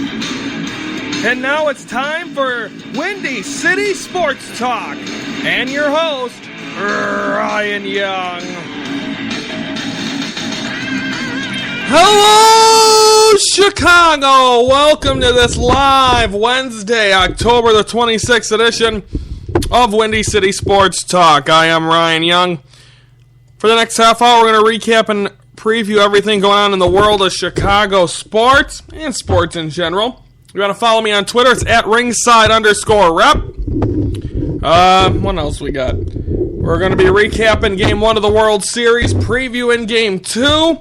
And now it's time for Windy City Sports Talk. And your host, Ryan Young. Hello, Chicago! Welcome to this live Wednesday, October the 26th edition of Windy City Sports Talk. I am Ryan Young. For the next half hour, we're going to recap and preview everything going on in the world of Chicago sports and sports in general. If you want to follow me on Twitter, it's at ringside_rep. What else we got? We're going to be recapping Game 1 of the World Series, previewing Game 2,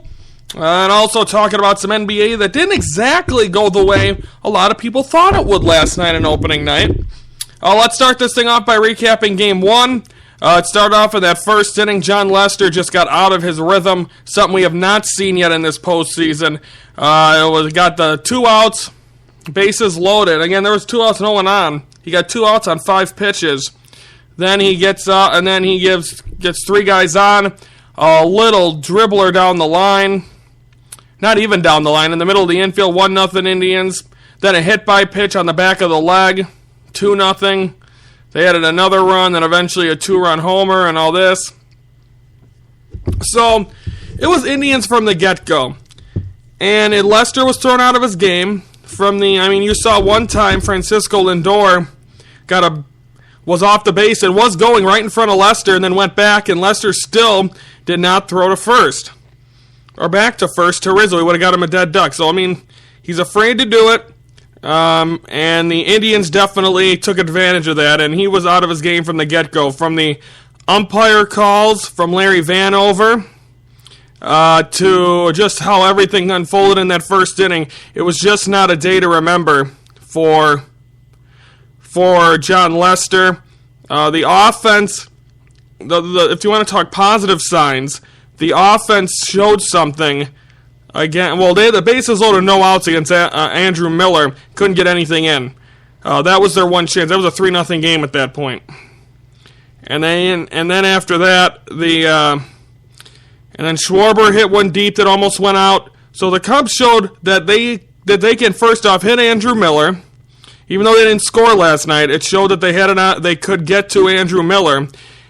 and also talking about some NBA that didn't exactly go the way a lot of people thought it would last night on opening night. Let's start this thing off by recapping Game 1. It started off in that first inning. Jon Lester just got out of his rhythm, something we have not seen yet in this postseason. Got the 2 outs, bases loaded. Again, there was 2 outs, no one on. He got 2 outs on 5 pitches. Then he gets out, and then he gets 3 guys on. A little dribbler down the line. Not even down the line. In the middle of the infield, 1-0 Indians. Then a hit by pitch on the back of the leg, 2-0. They added another run, then eventually a 2-run homer and all this. So, it was Indians from the get-go. And Lester was thrown out of his game. You saw one time Francisco Lindor was off the base and was going right in front of Lester and then went back, and Lester still did not throw to first. Or back to first to Rizzo. He would have got him a dead duck. So, he's afraid to do it. And the Indians definitely took advantage of that, and he was out of his game from the get-go. From the umpire calls from Larry Vanover to just how everything unfolded in that first inning, it was just not a day to remember for Jon Lester. The offense, if you want to talk positive signs, the offense showed something. Again, the bases loaded, no outs against Andrew Miller. Couldn't get anything in. That was their one chance. That was a 3-0 game at that point. And then after that, and then Schwarber hit one deep that almost went out. So the Cubs showed that they can first off hit Andrew Miller. Even though they didn't score last night, it showed that they could get to Andrew Miller.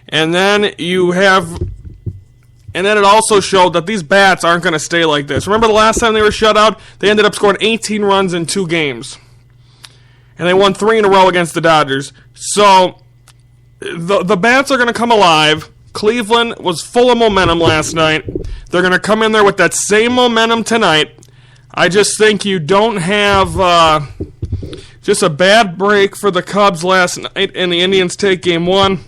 And then it also showed that these bats aren't going to stay like this. Remember the last time they were shut out? They ended up scoring 18 runs in 2 games. And they won 3 in a row against the Dodgers. So, the bats are going to come alive. Cleveland was full of momentum last night. They're going to come in there with that same momentum tonight. I just think you don't have just a bad break for the Cubs last night, and the Indians take Game 1.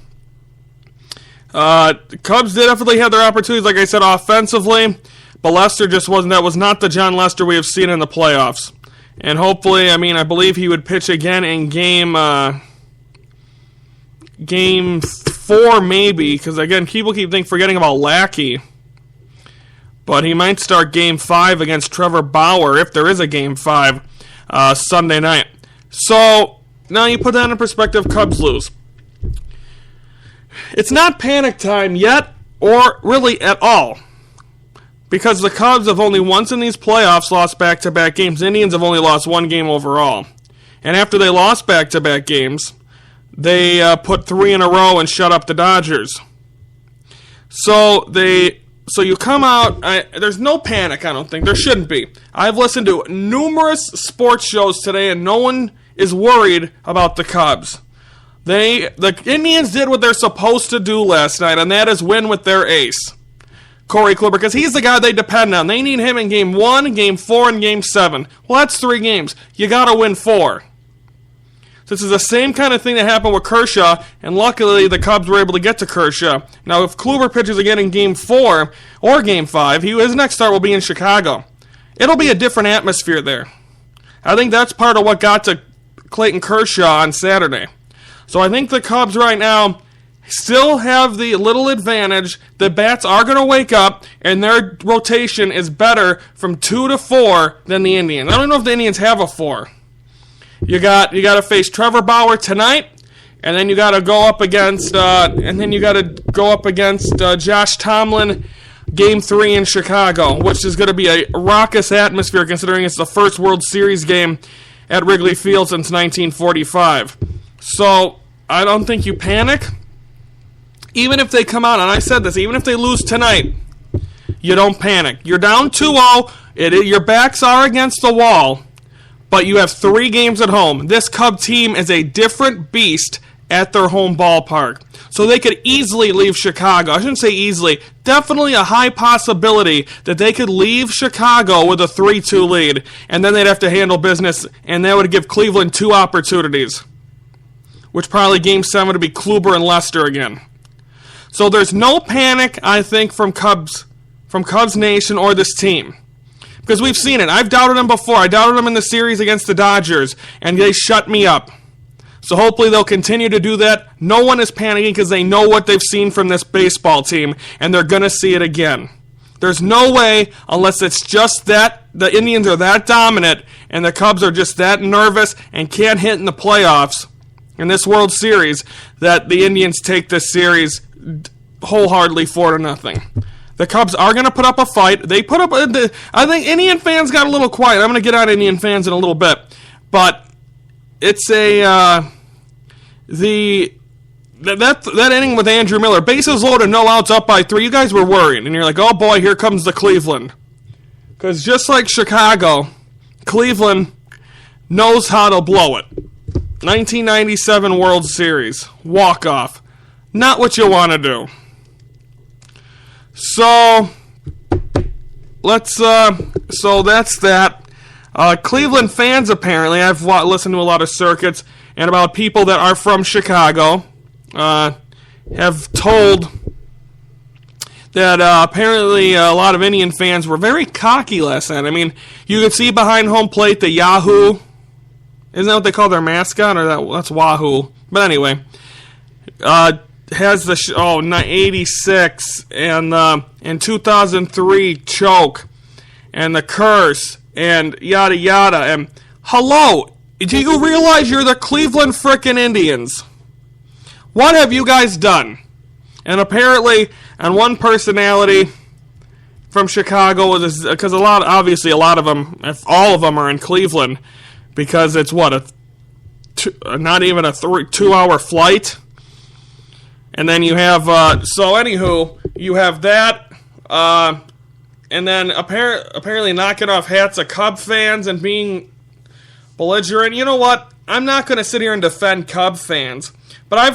The Cubs did definitely have their opportunities, like I said, offensively, but Lester just wasn't. That was not the Jon Lester we have seen in the playoffs. And hopefully, I believe he would pitch again in Game 4, maybe, because again, people keep forgetting about Lackey. But he might start Game 5 against Trevor Bauer, if there is a Game 5, Sunday night. So, now you put that in perspective, Cubs lose. It's not panic time yet, or really at all, because the Cubs have only once in these playoffs lost back-to-back games. The Indians have only lost 1 game overall. And after they lost back-to-back games, they put 3 in a row and shut up the Dodgers. So you come out, there's no panic, I don't think. There shouldn't be. I've listened to numerous sports shows today, and no one is worried about the Cubs. The Indians did what they're supposed to do last night, and that is win with their ace, Corey Kluber, because he's the guy they depend on. They need him in Game 1, Game 4, and Game 7. Well, that's 3 games. You got to win 4. This is the same kind of thing that happened with Kershaw, and luckily the Cubs were able to get to Kershaw. Now, if Kluber pitches again in Game 4 or Game 5, his next start will be in Chicago. It'll be a different atmosphere there. I think that's part of what got to Clayton Kershaw on Saturday. So I think the Cubs right now still have the little advantage. The bats are going to wake up, and their rotation is better from 2 to 4 than the Indians. I don't know if the Indians have a 4. You got to face Trevor Bauer tonight, and then you got to go up against Josh Tomlin Game 3 in Chicago, which is going to be a raucous atmosphere considering it's the first World Series game at Wrigley Field since 1945. So I don't think you panic. Even if they come out, and I said this, even if they lose tonight, you don't panic. You're down 2-0. Your backs are against the wall, but you have 3 games at home. This Cub team is a different beast at their home ballpark. So they could easily leave Chicago. I shouldn't say easily. Definitely a high possibility that they could leave Chicago with a 3-2 lead, and then they'd have to handle business, and that would give Cleveland 2 opportunities, which probably Game 7 would be Kluber and Lester again. So there's no panic, I think, from Cubs Nation or this team. Because we've seen it. I've doubted them before. I doubted them in the series against the Dodgers, and they shut me up. So hopefully they'll continue to do that. No one is panicking because they know what they've seen from this baseball team, and they're going to see it again. There's no way, unless it's just that the Indians are that dominant and the Cubs are just that nervous and can't hit in the playoffs in this World Series, that the Indians take this series wholeheartedly 4-0. The Cubs are going to put up a fight. They put up. I think Indian fans got a little quiet. I'm going to get on Indian fans in a little bit, but it's that inning with Andrew Miller, bases loaded, no outs, up by 3. You guys were worried, and you're like, oh boy, here comes the Cleveland. Because just like Chicago, Cleveland knows how to blow it. 1997 World Series walk off. Not what you want to do. So so that's that. Cleveland fans, apparently, I've listened to a lot of circuits, and about people that are from Chicago, have told that apparently a lot of Indian fans were very cocky last night. I mean, you could see behind home plate the Yahoo. Isn't that what they call their mascot? Or that's Wahoo. But anyway, has the 86 and 2003 choke and the curse and yada yada. And hello, do you realize you're the Cleveland frickin' Indians? What have you guys done? And apparently, and one personality from Chicago, because obviously a lot of them, if all of them are in Cleveland, because it's not even a 2-hour flight. And then you have, you have that, and then apparently knocking off hats of Cub fans and being belligerent. You know what? I'm not going to sit here and defend Cub fans, but I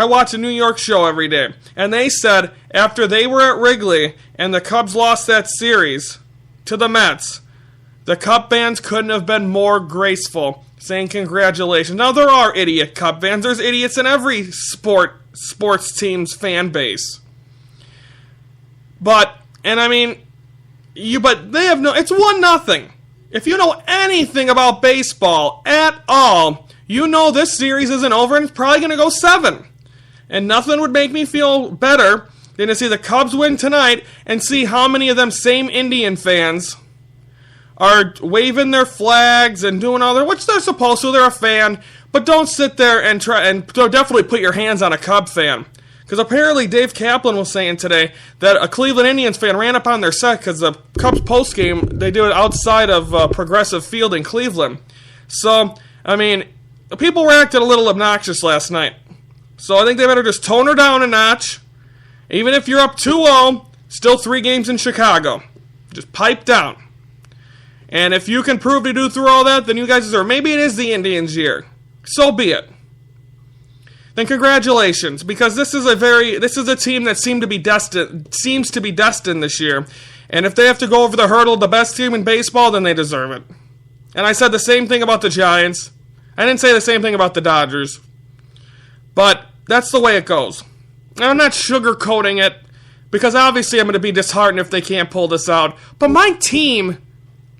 watch a New York show every day, and they said after they were at Wrigley and the Cubs lost that series to the Mets, the Cub fans couldn't have been more graceful, saying congratulations. Now, there are idiot Cub fans. There's idiots in every sports team's fan base. But they have it's 1-0. If you know anything about baseball at all, you know this series isn't over and it's probably going to go 7. And nothing would make me feel better than to see the Cubs win tonight and see how many of them same Indian fans are waving their flags and doing all which they're supposed to. They're a fan, but don't sit there and definitely put your hands on a Cub fan. Because apparently Dave Kaplan was saying today that a Cleveland Indians fan ran up on their set because the Cubs postgame, they do it outside of Progressive Field in Cleveland. So, I mean, people were acting a little obnoxious last night. So I think they better just tone her down a notch. Even if you're up 2-0, still 3 games in Chicago. Just pipe down. And if you can prove to do through all that, then you guys deserve. Maybe it is the Indians' year. So be it. Then congratulations, because this is a team that seems to be destined this year. And if they have to go over the hurdle, the best team in baseball, then they deserve it. And I said the same thing about the Giants. I didn't say the same thing about the Dodgers. But that's the way it goes. And I'm not sugarcoating it, because obviously I'm going to be disheartened if they can't pull this out. But my team,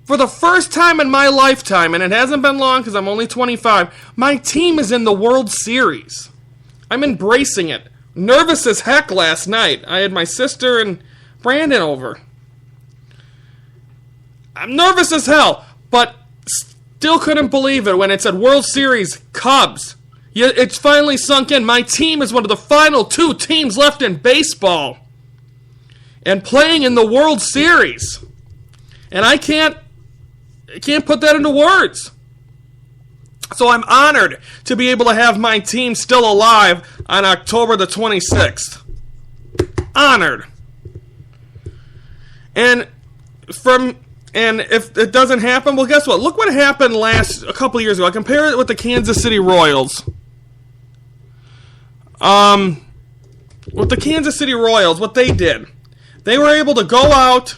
for the first time in my lifetime, and it hasn't been long because I'm only 25, my team is in the World Series. I'm embracing it. Nervous as heck last night. I had my sister and Brandon over. I'm nervous as hell, but still couldn't believe it when it said World Series Cubs. Yeah, it's finally sunk in. My team is one of the final 2 teams left in baseball and playing in the World Series. And I can't put that into words. So I'm honored to be able to have my team still alive on October the 26th. Honored. And if it doesn't happen, well, guess what? Look what happened a couple of years ago. I compare it with the Kansas City Royals. With the Kansas City Royals, what they did, they were able to go out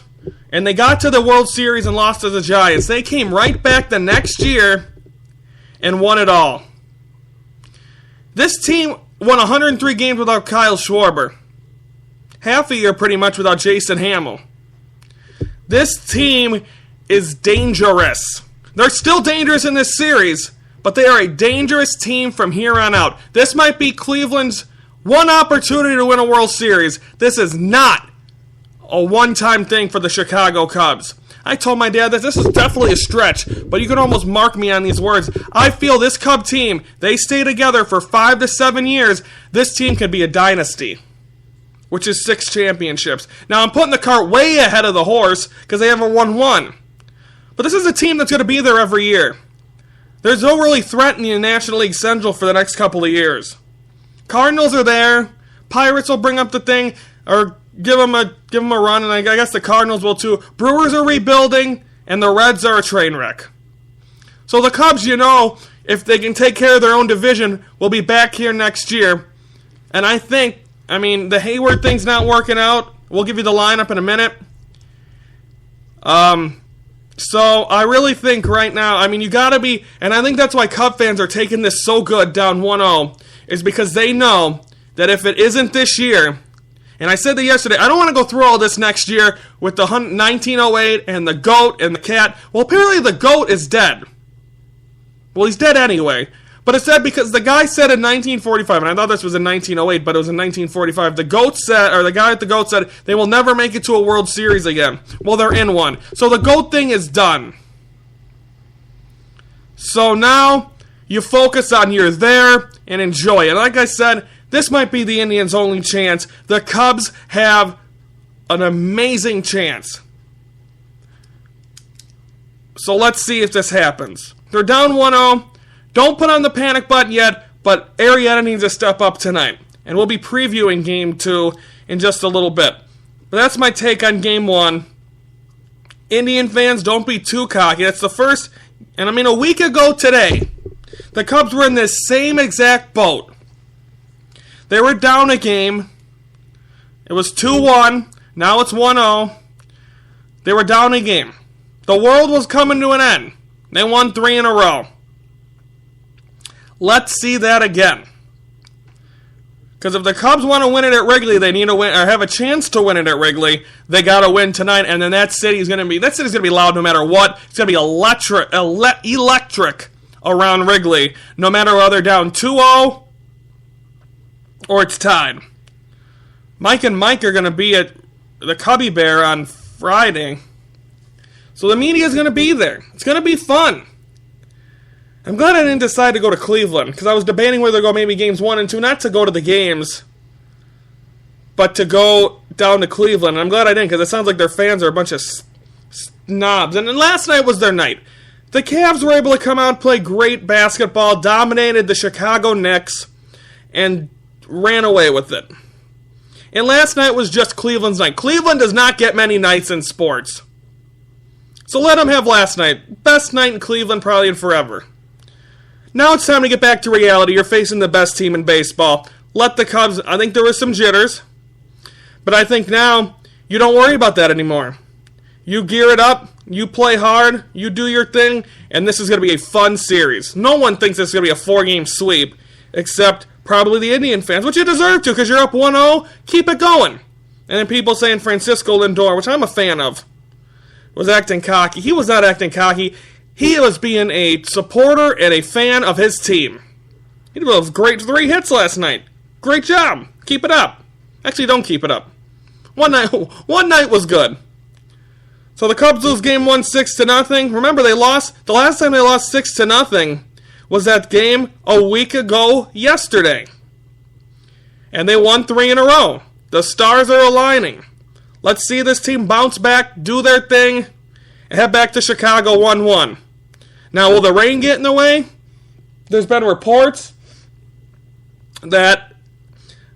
and they got to the World Series and lost to the Giants. They came right back the next year and won it all. This team won 103 games without Kyle Schwarber. Half a year pretty much without Jason Hamill. This team is dangerous. They're still dangerous in this series, but they are a dangerous team from here on out. This might be Cleveland's one opportunity to win a World Series. This is not a one-time thing for the Chicago Cubs. I told my dad that this is definitely a stretch, but you can almost mark me on these words. I feel this Cub team, they stay together for 5 to 7 years, this team could be a dynasty, which is 6 championships. Now, I'm putting the cart way ahead of the horse because they haven't won one. But this is a team that's going to be there every year. There's no really threat in the National League Central for the next couple of years. Cardinals are there. Pirates will bring up the thing, or give them a run, and I guess the Cardinals will too. Brewers are rebuilding, and the Reds are a train wreck. So the Cubs, if they can take care of their own division, will be back here next year. And I think, the Hayward thing's not working out. We'll give you the lineup in a minute. So I really think right now, you gotta be, and I think that's why Cub fans are taking this so good down 1-0, is because they know that if it isn't this year, and I said that yesterday, I don't want to go through all this next year with the 1908 and the GOAT and the cat. Well, apparently the GOAT is dead. Well, he's dead anyway. But it's dead because the guy said in 1945, and I thought this was in 1908, but it was in 1945, the guy at the GOAT said they will never make it to a World Series again. Well, they're in one. So the GOAT thing is done. So now you focus on you're there and enjoy it. Like I said, this might be the Indians' only chance. The Cubs have an amazing chance. So let's see if this happens. They're down 1-0. Don't put on the panic button yet, but Arrieta needs to step up tonight. And we'll be previewing Game 2 in just a little bit. But that's my take on Game 1. Indian fans, don't be too cocky. That's the first, and a week ago today, the Cubs were in this same exact boat. They were down a game. It was 2-1. Now it's 1-0. They were down a game. The world was coming to an end. They won 3 in a row. Let's see that again. Because if the Cubs want to win it at Wrigley, they need to win, or have a chance to win it at Wrigley. They got to win tonight, and then that city's going to be loud no matter what. It's going to be electric around Wrigley, no matter whether they're down 2-0 or it's tied. Mike and Mike are going to be at the Cubby Bear on Friday, so the media's going to be there. It's going to be fun. I'm glad I didn't decide to go to Cleveland, because I was debating whether to go maybe games 1 and 2, not to go to the games, but to go down to Cleveland. And I'm glad I didn't, because it sounds like their fans are a bunch of snobs. And then last night was their night. The Cavs were able to come out and play great basketball, dominated the Chicago Knicks, and ran away with it. And last night was just Cleveland's night. Cleveland does not get many nights in sports. So let them have last night. Best night in Cleveland probably in forever. Now it's time to get back to reality. You're facing the best team in baseball. Let the Cubs, I think there was some jitters, but I think now you don't worry about that anymore. You gear it up, you play hard, you do your thing, and this is going to be a fun series. No one thinks this is going to be a 4-game sweep, except probably the Indian fans, which you deserve to because you're up 1-0. Keep it going. And then people saying Francisco Lindor, which I'm a fan of, was acting cocky. He was not acting cocky. He was being a supporter and a fan of his team. He did those great 3 hits last night. Great job. Keep it up. Actually, don't keep it up. One night was good. So the Cubs lose game 1 6-0. Remember, they lost. The last time they lost 6-0 was that game a week ago yesterday. And they won 3 in a row. The stars are aligning. Let's see this team bounce back, do their thing, and head back to Chicago 1-1. Now, will the rain get in the way? there's been reports that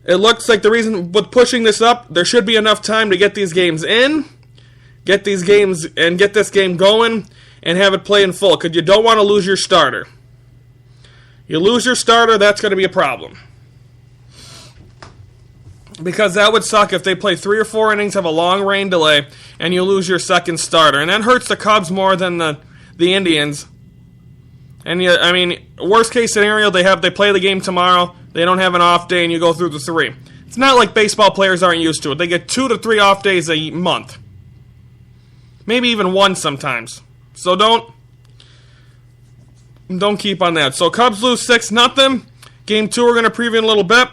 it looks like the reason with pushing this up, there should be enough time to get these games in, get these games and get this game going, and have it play in full, because you don't want to lose your starter. You lose your starter, that's going to be a problem. Because that would suck if they play 3 or 4 innings, have a long rain delay, and you lose your second starter. And that hurts the Cubs more than the Indians. And worst case scenario, they play the game tomorrow, they don't have an off day, and you go through the 3. It's not like baseball players aren't used to it. They get 2 to 3 off days a month. Maybe even 1 sometimes. So don't keep on that. So Cubs lose 6-0. Game 2 we're going to preview in a little bit.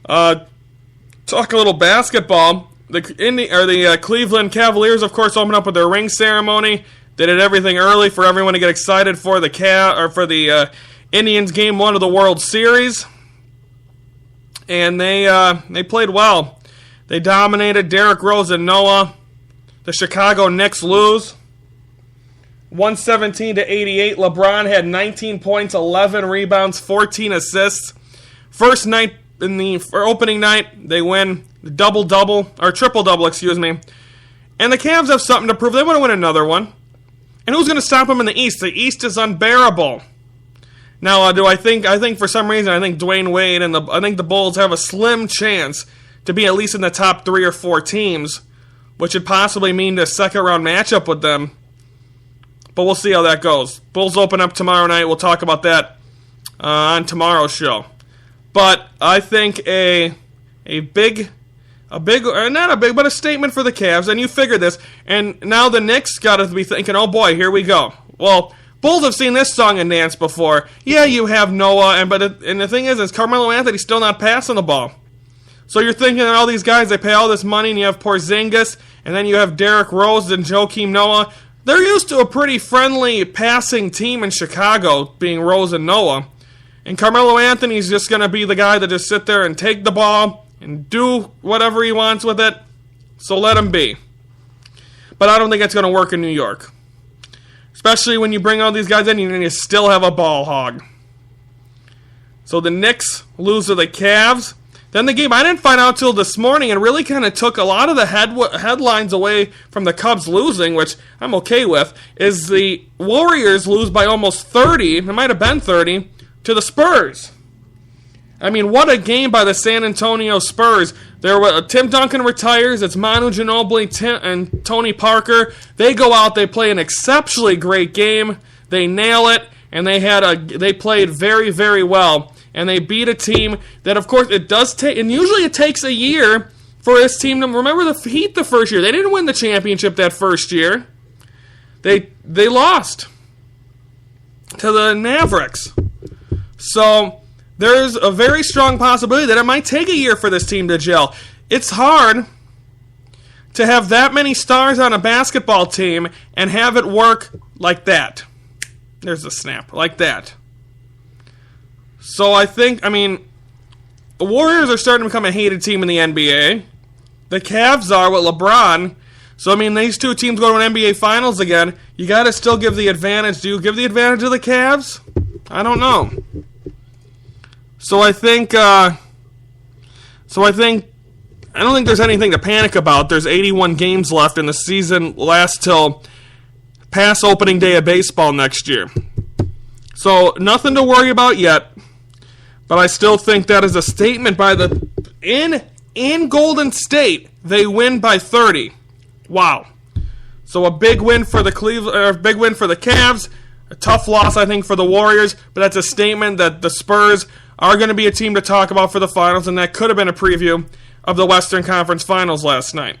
Talk a little basketball. The Cleveland Cavaliers, of course, opened up with their ring ceremony. They did everything early for everyone to get excited for the Indians game 1 of the World Series, and they played well. They dominated. Derrick Rose and Noah. The Chicago Knicks lose 117-88. LeBron had 19 points, 11 rebounds, 14 assists. First night for opening night, they win triple-double, excuse me. And the Cavs have something to prove. They want to win another one. And who's going to stop them in the East? The East is unbearable. Now, I think for some reason, I think Dwayne Wade and I think the Bulls have a slim chance to be at least in the top 3 or 4 teams, which would possibly mean a second-round matchup with them. But we'll see how that goes. Bulls open up tomorrow night. We'll talk about that on tomorrow's show. But I think a statement for the Cavs, and you figure this, and now the Knicks got to be thinking, oh boy, here we go. Well, Bulls have seen this song and dance before. Yeah, you have Noah, and the thing is Carmelo Anthony's still not passing the ball. So you're thinking that all these guys, they pay all this money, and you have Porzingis, and then you have Derrick Rose and Joakim Noah. They're used to a pretty friendly passing team in Chicago, being Rose and Noah. And Carmelo Anthony's just going to be the guy that just sit there and take the ball and do whatever he wants with it. So let him be. But I don't think it's going to work in New York. Especially when you bring all these guys in and you still have a ball hog. So the Knicks lose to the Cavs. Then the game, I didn't find out till this morning, and really kind of took a lot of the headlines away from the Cubs losing, which I'm okay with, is the Warriors lose by almost 30, it might have been 30, to the Spurs. I mean, what a game by the San Antonio Spurs. Tim Duncan retires. It's Manu Ginobili and Tony Parker. They go out. They play an exceptionally great game. They nail it, and they played very, very well. And they beat a team that, of course, it does take. And usually it takes a year for this team to remember the Heat the first year. They didn't win the championship that first year. They lost to the Mavericks. So there's a very strong possibility that it might take a year for this team to gel. It's hard to have that many stars on a basketball team and have it work like that. There's a snap, like that. So the Warriors are starting to become a hated team in the NBA. The Cavs are with LeBron. So, these two teams go to an NBA Finals again. You got to still give the advantage. Do you give the advantage to the Cavs? I don't know. So I don't think there's anything to panic about. There's 81 games left, and the season lasts till past opening day of baseball next year. So nothing to worry about yet. But I still think that is a statement by in Golden State, they win by 30. Wow. So a big win for the Cavs. A tough loss, I think, for the Warriors, but that's a statement that the Spurs are going to be a team to talk about for the finals, and that could have been a preview of the Western Conference Finals last night.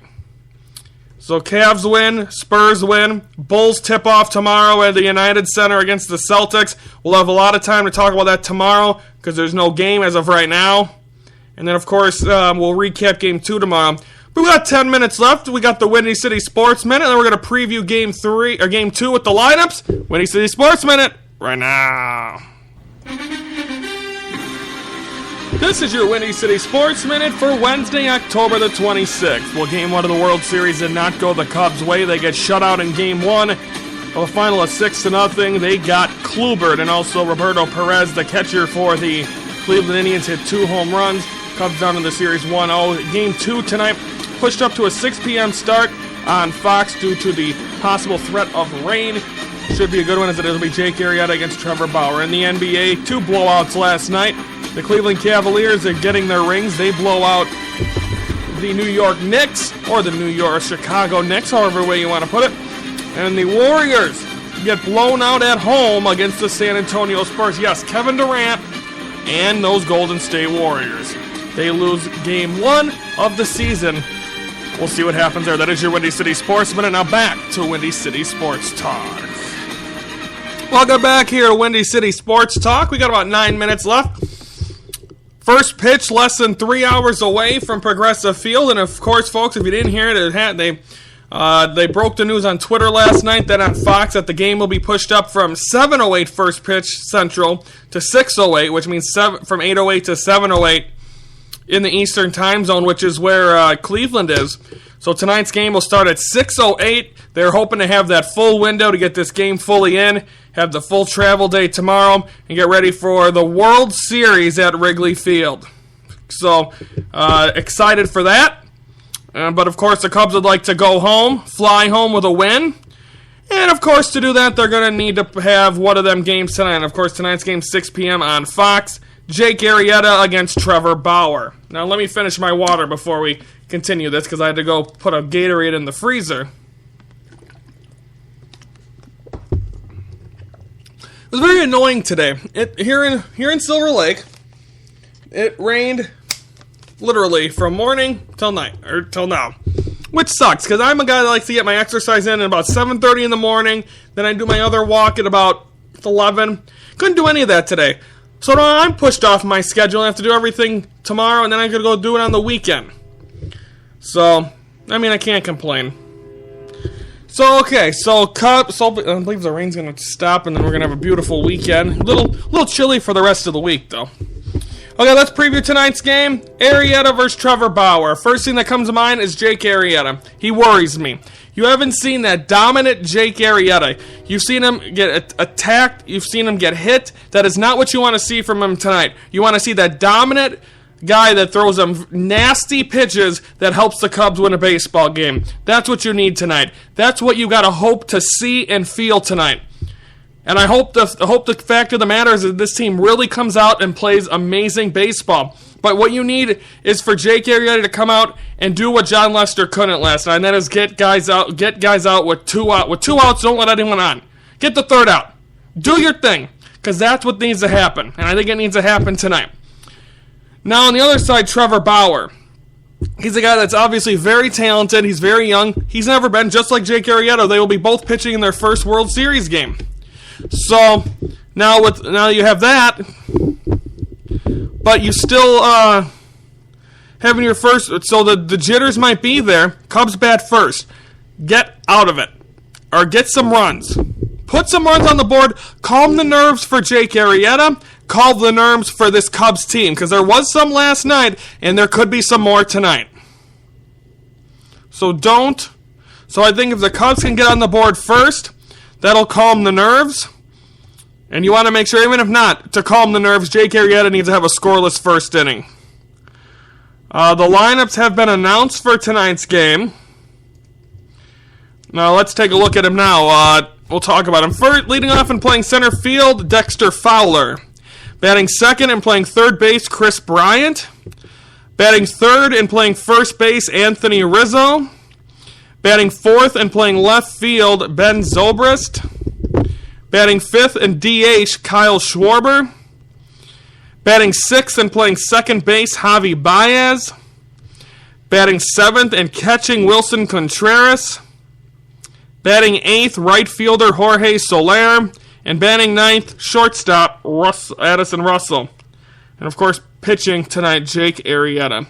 So Cavs win, Spurs win, Bulls tip off tomorrow at the United Center against the Celtics. We'll have a lot of time to talk about that tomorrow because there's no game as of right now. And then, of course, we'll recap Game 2 tomorrow. But we got 10 minutes left. We got the Windy City Sports Minute, and then we're going to preview Game 2 with the lineups. Windy City Sports Minute right now. This is your Windy City Sports Minute for Wednesday, October the 26th. Well, Game 1 of the World Series did not go the Cubs' way. They get shut out in Game 1 Well, the final is 6-0. They got Kluber, and also Roberto Perez, the catcher for the Cleveland Indians, hit 2 home runs. Cubs down in the series 1-0. Game 2 tonight pushed up to a 6 p.m. start on Fox due to the possible threat of rain. Should be a good one, as it'll be Jake Arrieta against Trevor Bauer. In the NBA, 2 blowouts last night. The Cleveland Cavaliers are getting their rings. They blow out the New York Knicks, or the New York Chicago Knicks, however way you want to put it. And the Warriors get blown out at home against the San Antonio Spurs. Yes, Kevin Durant and those Golden State Warriors. They lose game 1 of the season. We'll see what happens there. That is your Windy City Sports Minute. Now back to Windy City Sports Talk. Welcome back here to Windy City Sports Talk. We got about 9 minutes left. First pitch less than 3 hours away from Progressive Field. And of course, folks, if you didn't hear it, they broke the news on Twitter last night that on Fox that the game will be pushed up from 7:08 first pitch Central to 6:08, which means from 8:08 to 7:08 in the Eastern time zone, which is where Cleveland is. So tonight's game will start at 6:08. They're hoping to have that full window to get this game fully in, have the full travel day tomorrow, and get ready for the World Series at Wrigley Field. So, excited for that. But, of course, the Cubs would like to go home, fly home with a win. And, of course, to do that, they're going to need to have one of them games tonight. And, of course, tonight's game, 6 p.m. on Fox. Jake Arrieta against Trevor Bauer. Now, let me finish my water before we continue this, because I had to go put a Gatorade in the freezer. It was very annoying today. Here in Silver Lake, it rained literally from morning till night, or till now. Which sucks, because I'm a guy that likes to get my exercise in at about 7:30 in the morning. Then I do my other walk at about 11. Couldn't do any of that today. So now I'm pushed off my schedule. I have to do everything tomorrow, and then I could go do it on the weekend. So, I mean, I can't complain. So, okay, so I believe the rain's going to stop, and then we're going to have a beautiful weekend. A little chilly for the rest of the week, though. Okay, let's preview tonight's game. Arrieta versus Trevor Bauer. First thing that comes to mind is Jake Arrieta. He worries me. You haven't seen that dominant Jake Arrieta. You've seen him get attacked. You've seen him get hit. That is not what you want to see from him tonight. You want to see that dominant guy that throws them nasty pitches that helps the Cubs win a baseball game. That's what you need tonight. That's what you got to hope to see and feel tonight. And I hope the fact of the matter is that this team really comes out and plays amazing baseball. But what you need is for Jake Arrieta to come out and do what John Lester couldn't last night, and that is get guys out with two outs. Don't let anyone on. Get the third out. Do your thing, because that's what needs to happen, and I think it needs to happen tonight. Now on the other side, Trevor Bauer. He's a guy that's obviously very talented. He's very young. He's never been, just like Jake Arrieta. They will be both pitching in their first World Series game. So now you have that, but you still having your first. So the jitters might be there. Cubs bat first. Get out of it, or get some runs. Put some runs on the board. Calm the nerves for Jake Arrieta. Calm the nerves for this Cubs team, because there was some last night, and there could be some more tonight. So I think if the Cubs can get on the board first, that'll calm the nerves. And you want to make sure, even if not, to calm the nerves, Jake Arrieta needs to have a scoreless first inning. The lineups have been announced for tonight's game. Now, let's take a look at him now. We'll talk about him. First, leading off and playing center field, Dexter Fowler. Batting second and playing third base, Chris Bryant. Batting third and playing first base, Anthony Rizzo. Batting fourth and playing left field, Ben Zobrist. Batting fifth and DH, Kyle Schwarber. Batting sixth and playing second base, Javi Baez. Batting seventh and catching, Wilson Contreras. Batting eighth, right fielder, Jorge Soler. And batting ninth, shortstop, Addison Russell. And, of course, pitching tonight, Jake Arrieta.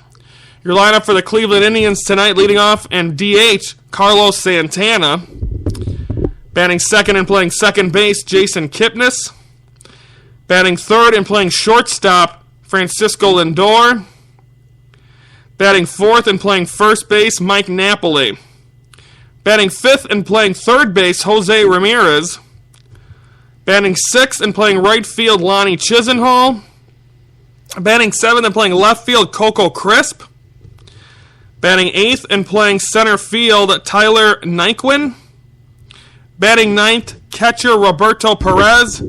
Your lineup for the Cleveland Indians tonight, leading off, and DH, Carlos Santana. Batting second and playing second base, Jason Kipnis. Batting third and playing shortstop, Francisco Lindor. Batting fourth and playing first base, Mike Napoli. Batting 5th and playing third base, Jose Ramirez. Batting 6th and playing right field, Lonnie Chisenhall. Batting 7th and playing left field, Coco Crisp. Batting 8th and playing center field, Tyler Nyquin. Batting 9th, catcher Roberto Perez.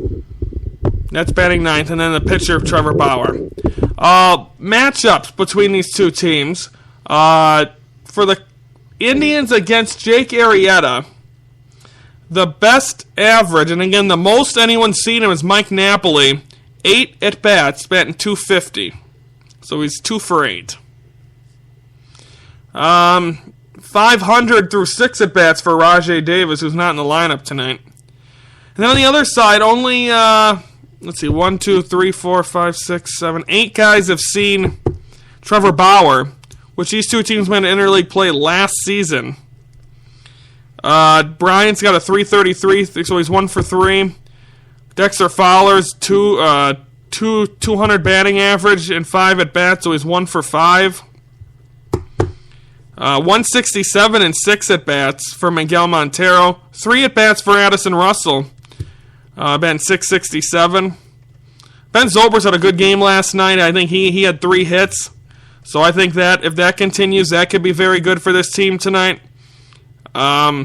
That's batting 9th. And then the pitcher, Trevor Bauer. Matchups between these two teams. For the Indians against Jake Arrieta, the best average, and again, the most anyone's seen him is Mike Napoli. 8 at-bats, batting .250. So he's 2 for 8. 500 through 6 at-bats for Rajai Davis, who's not in the lineup tonight. And then on the other side, only, 1, 2, 3, 4, 5, 6, 7, 8 guys have seen Trevor Bauer, which these two teams went to interleague play last season. Bryant's got a .333, so he's 1 for 3. Dexter Fowler's 200 batting average and 5 at-bats, so he's 1 for 5. 167 and 6 at-bats for Miguel Montero. 3 at-bats for Addison Russell. Ben 667. Ben Zobrist had a good game last night. I think he had 3 hits. So I think that if that continues, that could be very good for this team tonight. So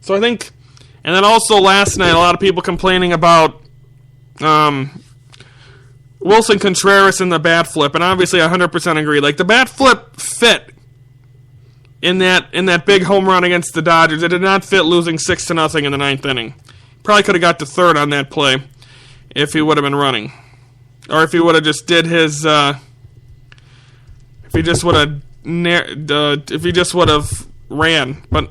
I think, and then also last night, a lot of people complaining about Wilson Contreras in the bat flip, and obviously I 100% agree. Like, the bat flip fit in that big home run against the Dodgers. It did not fit losing 6-0 in the 9th inning. Probably could have got to third on that play if he would have been running, or if he would have just did his. If he just would have ran, but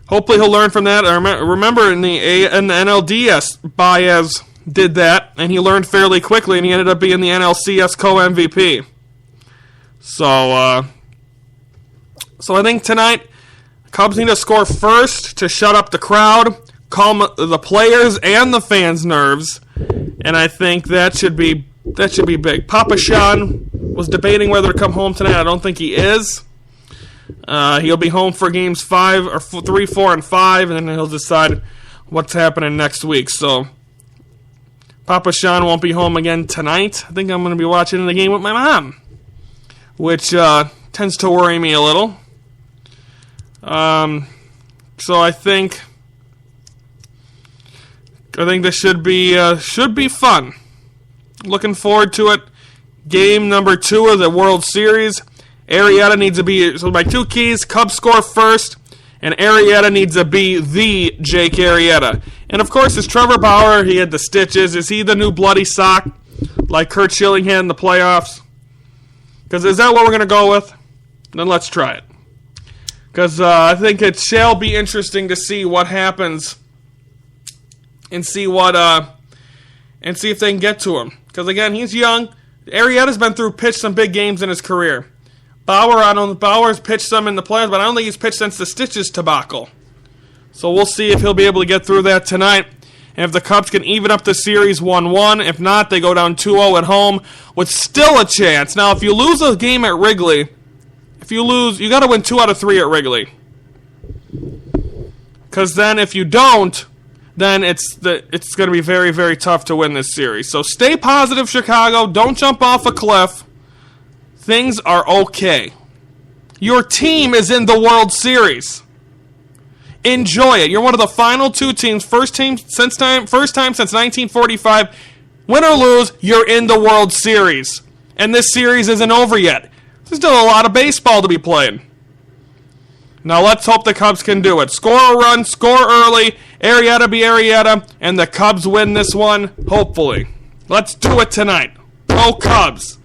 hopefully he'll learn from that. I remember in the NLDS, Baez did that, and he learned fairly quickly, and he ended up being the NLCS co-MVP. So I think tonight, Cubs need to score first to shut up the crowd, calm the players and the fans' nerves, and I think that should be big. Papa Sean was debating whether to come home tonight. I don't think he is. He'll be home for games 3, 4, and 5, and then he'll decide what's happening next week. So Papa Sean won't be home again tonight. I think I'm going to be watching the game with my mom, which tends to worry me a little. So I think this should be fun. Looking forward to it. Game number 2 of the World Series. Arrieta needs to be, so my 2 keys, Cubs score first, and Arrieta needs to be the Jake Arrieta. And of course, is Trevor Bauer, he had the stitches. Is he the new bloody sock like Curt Schilling had in the playoffs? Because is that what we're going to go with? Then let's try it. Because I think it shall be interesting to see what happens and see if they can get to him. Because again, he's young. Arrieta's been through some big games in his career. Bauer's pitched some in the playoffs, but I don't think he's pitched since the Stitches debacle. So we'll see if he'll be able to get through that tonight. And if the Cubs can even up the series 1-1. If not, they go down 2-0 at home with still a chance. Now, if you lose a game at Wrigley, you got to win 2 out of 3 at Wrigley. Because then if you don't, then it's going to be very, very tough to win this series. So stay positive, Chicago. Don't jump off a cliff. Things are okay. Your team is in the World Series. Enjoy it. You're one of the final 2 teams, first time since 1945. Win or lose, you're in the World Series. And this series isn't over yet. There's still a lot of baseball to be played. Now let's hope the Cubs can do it. Score a run, score early, Arrieta be Arrieta, and the Cubs win this one, hopefully. Let's do it tonight. Go Cubs.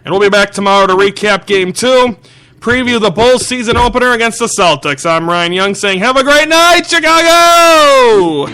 And we'll be back tomorrow to recap Game 2, preview the Bulls season opener against the Celtics. I'm Ryan Young saying have a great night, Chicago!